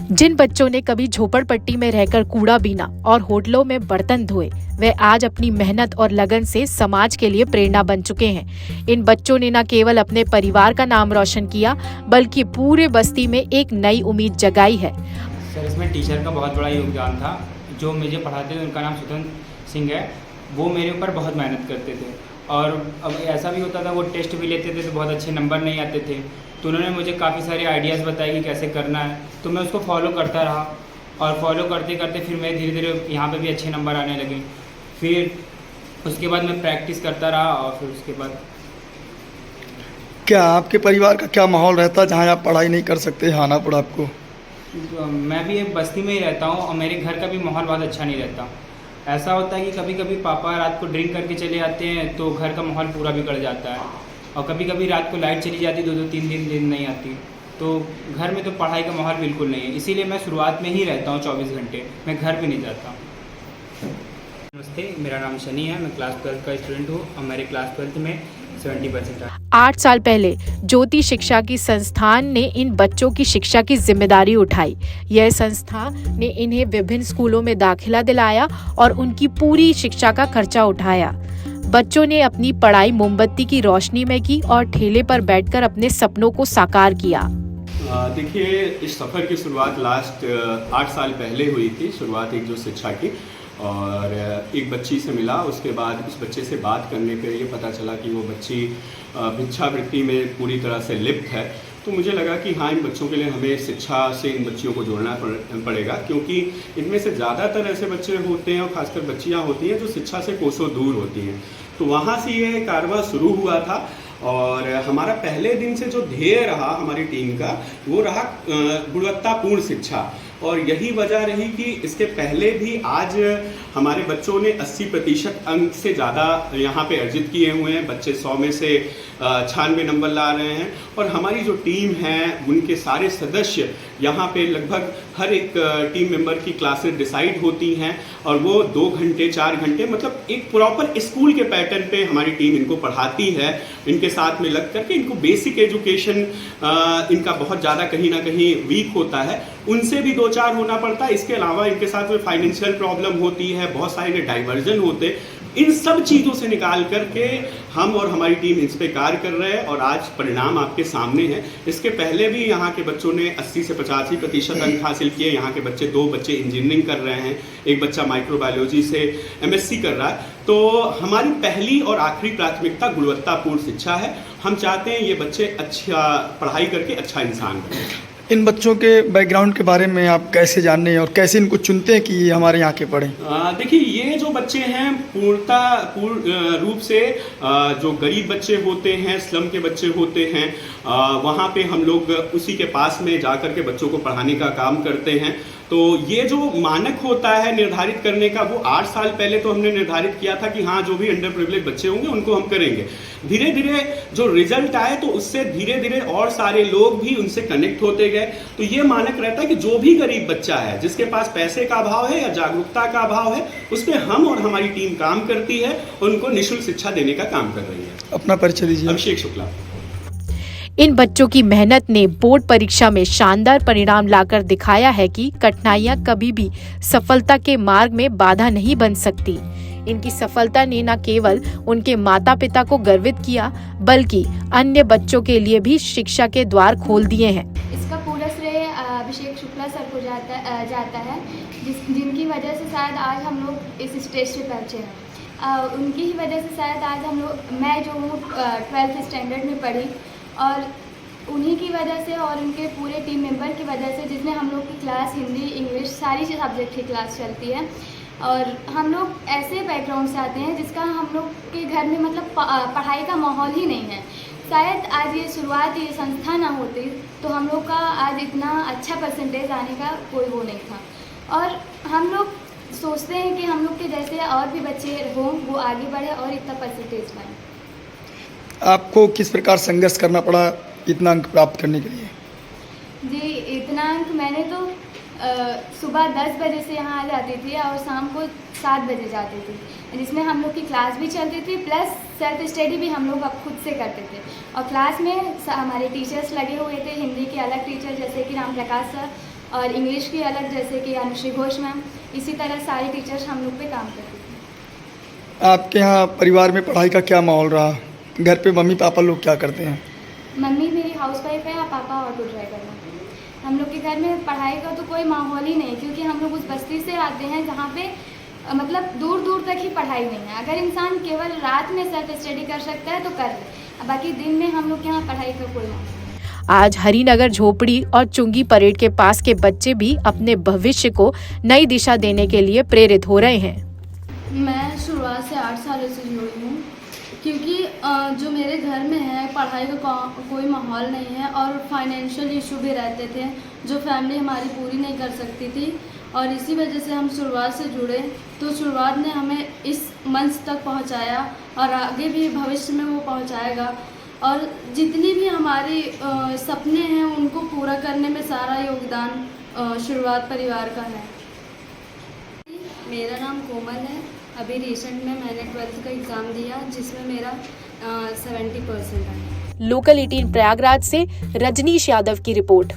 जिन बच्चों ने कभी झोपड़पट्टी में रहकर कूड़ा बीना और होटलों में बर्तन धोए, वे आज अपनी मेहनत और लगन से समाज के लिए प्रेरणा बन चुके हैं। इन बच्चों ने न केवल अपने परिवार का नाम रोशन किया, बल्कि पूरे बस्ती में एक नई उम्मीद जगाई है। सर, इसमें टीचर का बहुत बड़ा योगदान था। जो मुझे पढ़ाते थे उनका नाम स्वतंत्र सिंह है। वो मेरे ऊपर बहुत मेहनत करते थे और अब ऐसा भी होता था वो टेस्ट भी लेते थे तो बहुत अच्छे नंबर नहीं आते थे, तो उन्होंने मुझे काफ़ी सारे आइडियाज़ बताए कि कैसे करना है, तो मैं उसको फॉलो करता रहा और फॉलो करते करते फिर मैं धीरे धीरे यहाँ पे भी अच्छे नंबर आने लगे। फिर उसके बाद मैं प्रैक्टिस करता रहा और फिर उसके बाद क्या आपके परिवार का क्या माहौल रहता जहाँ आप पढ़ाई नहीं कर सकते, आना पड़ा आपको? मैं भी एक बस्ती में ही रहता हूँ और मेरे घर का भी माहौल बहुत अच्छा नहीं रहता। ऐसा होता है कि कभी कभी पापा रात को ड्रिंक करके चले जाते हैं तो घर का माहौल पूरा बिगड़ जाता है, और कभी कभी रात को लाइट चली जाती, 2-3 दिन नहीं आती, तो घर में तो पढ़ाई का माहौल बिल्कुल नहीं है। इसीलिए मैं शुरुआत में ही रहता हूँ 24 घंटे, मैं घर भी नहीं जाता। नमस्ते, मेरा नाम शनि है, मैं क्लास 12 का स्टूडेंट हूँ और मेरे क्लास 12 में 70% है। 8 साल पहले ज्योति शिक्षा की संस्थान ने इन बच्चों की शिक्षा की जिम्मेदारी उठाई। यह संस्था ने इन्हें विभिन्न स्कूलों में दाखिला दिलाया और उनकी पूरी शिक्षा का खर्चा उठाया। बच्चों ने अपनी पढ़ाई मोमबत्ती की रोशनी में की और ठेले पर बैठकर अपने सपनों को साकार किया। देखिए, इस सफ़र की शुरुआत लास्ट 8 साल पहले हुई थी। शुरुआत एक जो शिक्षा की, और एक बच्ची से मिला। उसके बाद उस बच्चे से बात करने पे ये पता चला कि वो बच्ची भिक्षावृत्ति में पूरी तरह से लिप्त है। तो मुझे लगा कि हाँ, इन बच्चों के लिए हमें शिक्षा से इन बच्चियों को जोड़ना पड़ेगा, क्योंकि इनमें से ज़्यादातर ऐसे बच्चे होते हैं और ख़ासकर बच्चियाँ होती हैं जो शिक्षा से कोसों दूर होती हैं। तो वहाँ से ये कारवां शुरू हुआ था और हमारा पहले दिन से जो ध्येय रहा हमारी टीम का, वो रहा गुणवत्तापूर्ण शिक्षा। और यही वजह रही कि इसके पहले भी आज हमारे बच्चों ने 80% अंक से ज़्यादा यहाँ पे अर्जित किए हुए हैं। बच्चे 100 में से 96 नंबर ला रहे हैं, और हमारी जो टीम है उनके सारे सदस्य यहाँ पे लगभग हर एक टीम मेंबर की क्लासेस डिसाइड होती हैं, और वो 2 घंटे 4 घंटे मतलब एक प्रॉपर स्कूल के पैटर्न पे हमारी टीम इनको पढ़ाती है। इनके साथ में लग करके इनको बेसिक एजुकेशन इनका बहुत ज़्यादा कहीं ना कहीं वीक होता है, उनसे भी 2-4 होना पड़ता है। इसके अलावा इनके साथ में फाइनेंशियल प्रॉब्लम होती है, बहुत सारे डाइवर्जन होते। इन सब चीज़ों से निकाल करके हम और हमारी टीम इस पे कार्य कर रहे हैं, और आज परिणाम आपके सामने हैं। इसके पहले भी यहाँ के बच्चों ने 80 से 85% अंक हासिल किए। यहाँ के बच्चे 2 बच्चे इंजीनियरिंग कर रहे हैं, एक बच्चा माइक्रोबायोलॉजी से MSc कर रहा है। तो हमारी पहली और आखिरी प्राथमिकता गुणवत्तापूर्ण शिक्षा है। हम चाहते हैं ये बच्चे अच्छा पढ़ाई करके अच्छा इंसान बने। इन बच्चों के बैकग्राउंड के बारे में आप कैसे जानते हैं और कैसे इनको चुनते हैं कि ये हमारे यहाँ के पढ़ें? देखिए, ये जो बच्चे हैं पूर्ण रूप से जो गरीब बच्चे होते हैं, स्लम के बच्चे होते हैं, वहाँ पे हम लोग उसी के पास में जाकर के बच्चों को पढ़ाने का काम करते हैं। तो ये जो मानक होता है निर्धारित करने का, वो 8 साल पहले तो हमने निर्धारित किया था कि हाँ, जो भी अंडर प्रिविलेज बच्चे होंगे उनको हम करेंगे। धीरे धीरे जो रिजल्ट आए तो उससे धीरे धीरे और सारे लोग भी उनसे कनेक्ट होते गए। तो ये मानक रहता है कि जो भी गरीब बच्चा है, जिसके पास पैसे का अभाव है या जागरूकता का अभाव है, उस पर हम और हमारी टीम काम करती है, उनको निःशुल्क शिक्षा देने का काम कर रही है। अपना परिचय दीजिए। अभिषेक शुक्ला। इन बच्चों की मेहनत ने बोर्ड परीक्षा में शानदार परिणाम लाकर दिखाया है कि कठिनाइयां कभी भी सफलता के मार्ग में बाधा नहीं बन सकती। इनकी सफलता ने न केवल उनके माता पिता को गर्वित किया, बल्कि अन्य बच्चों के लिए भी शिक्षा के द्वार खोल दिए हैं। इसका पूरा श्रेय अभिषेक शुक्ला सर को जाता है, जिनकी वजह से शायद आज हम लोग इस स्टेज से पहुँचे हैं। उनकी ही वजह से शायद आज मैं जो हूँ 12th स्टैंडर्ड में पढ़ी, और उन्हीं की वजह से और उनके पूरे टीम मेंबर की वजह से, जिसमें हम लोग की क्लास हिंदी, इंग्लिश, सारी सब्जेक्ट की क्लास चलती है। और हम लोग ऐसे बैकग्राउंड से आते हैं जिसका हम लोग के घर में मतलब पढ़ाई का माहौल ही नहीं है। शायद आज ये शुरुआत, ये संस्था ना होती तो हम लोग का आज इतना अच्छा परसेंटेज आने का कोई वो नहीं था। और हम लोग सोचते हैं कि हम लोग के जैसे और भी बच्चे हों, वो आगे बढ़े और इतना परसेंटेज पाएँ। आपको किस प्रकार संघर्ष करना पड़ा इतना अंक प्राप्त करने के लिए? जी, इतना अंक मैंने तो सुबह 10 बजे से यहाँ आ जाती थी और शाम को 7 बजे जाती थी, जिसमें हम लोग की क्लास भी चलती थी, प्लस सेल्फ स्टडी भी हम लोग अब खुद से करते थे। और क्लास में हमारे टीचर्स लगे हुए थे, हिंदी के अलग टीचर जैसे कि राम प्रकाश सर और इंग्लिश की अलग, जैसे कि अनुश्री घोष मैम। इसी तरह सारे टीचर्स हम लोग पे काम करते थे। आपके यहाँ परिवार में पढ़ाई का क्या माहौल रहा? घर पे मम्मी पापा लोग क्या करते हैं? मम्मी मेरी हाउसवाइफ है और पापा ऑटो ड्राइवर हैं। हम लोग के घर में पढ़ाई का तो कोई माहौल ही नहीं, क्योंकि हम लोग उस बस्ती से आते हैं जहाँ पे मतलब दूर दूर तक ही पढ़ाई नहीं है। अगर इंसान केवल रात में सेल्फ स्टडी कर सकता है तो कर ले, बाकी दिन में हम लोग के यहाँ पढ़ाई का कोई माहौल नहीं। आज हरिनगर झोपड़ी और चुंगी परेड के पास के बच्चे भी अपने भविष्य को नई दिशा देने के लिए प्रेरित हो रहे हैं। मैं शुरुआत से 8 सालों से जुड़ी हूँ, क्योंकि जो मेरे घर में है पढ़ाई का कोई माहौल नहीं है और फाइनेंशियल इशू भी रहते थे जो फैमिली हमारी पूरी नहीं कर सकती थी, और इसी वजह से हम शुरुआत से जुड़े। तो शुरुआत ने हमें इस मंच तक पहुंचाया और आगे भी भविष्य में वो पहुंचाएगा, और जितनी भी हमारी सपने हैं उनको पूरा करने में सारा योगदान शुरुआत परिवार का है। मेरा नाम कोमल है। अभी रिसेंट में मैंने 12th का एग्ज़ाम दिया जिसमें मेरा 70% आया। लोकल 18 प्रयागराज से रजनीश यादव की रिपोर्ट।